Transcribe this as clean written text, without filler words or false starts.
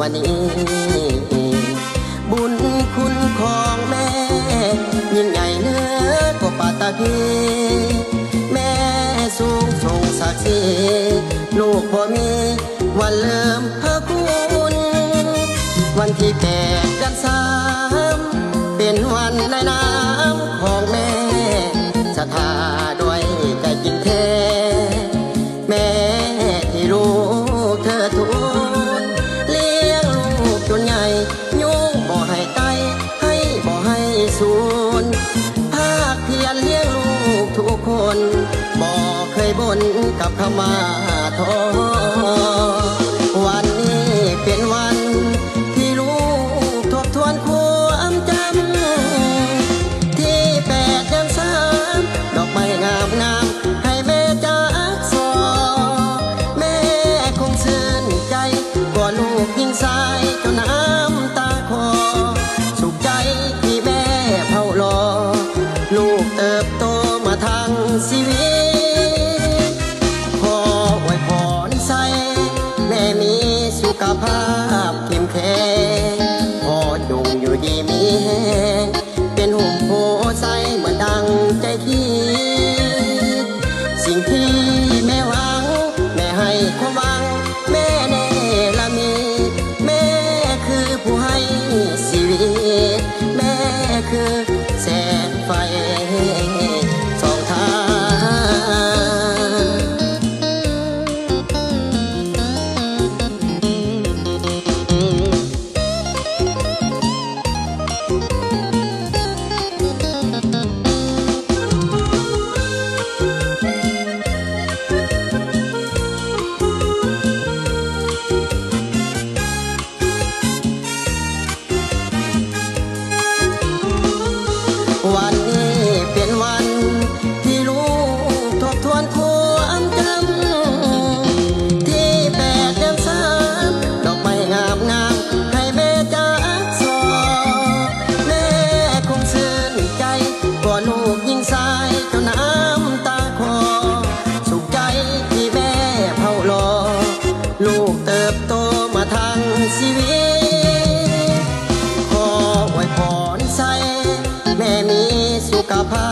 วันนี้บุญคุณของแม่ยิ่งใหญ่เนื้อกว่าปาตะพีแม่สูงส่งศักดิ์ศรีลูกพ่อมีวันเริ่มพระคุณวันที่8 เดือน 3เป็นวันในน้ำของแม่ศรัทธาด้วยใจจริงแท้แม่ที่รู้เธอทุนเลี้ยงลูกจนใหญ่ยุ่งบ่ให้ไตให้บ่ให้สูญภาคเพียรเลี้ยงลูกทุกคนบ่เคยบ่นกับคำว่าท้อวันนี้เป็นวันที่ลูกทบทวนความจำที่8 เดือน 3ดอกไม้งามงามให้แม่จักสอแม่คงชื่นใจกว่าลูกยิ่งสายจนน้ำตาคอสุขใจที่แม่เฝ้ารอลูกเติบโตมาทางชีวิตขออวยพรใส่แม่มีสุขภาพเข้มแข็งพอจงอยู่ดีมีแห้งเป็นหุ่มโพใสเหมือนดังใจคิดสิ่งที่แม่หวังแม่ให้ความหวังแม่แน่ละมีแม่คือผู้ให้ชีวิตแม่คือแสงไฟสองทางวันนี้เป็นวันที่ลูกทบทวนความจำที่8 เดือน 3ดอกไม้งามงามให้แม่จักสอแม่คงชื่นใจกว่าลูกยิ่งสายจนน้ำตาคอสุขใจที่แม่เฝ้ารอลูกเติบโตมาทางชีวิตขออวยพรใส่แม่มีสุขภา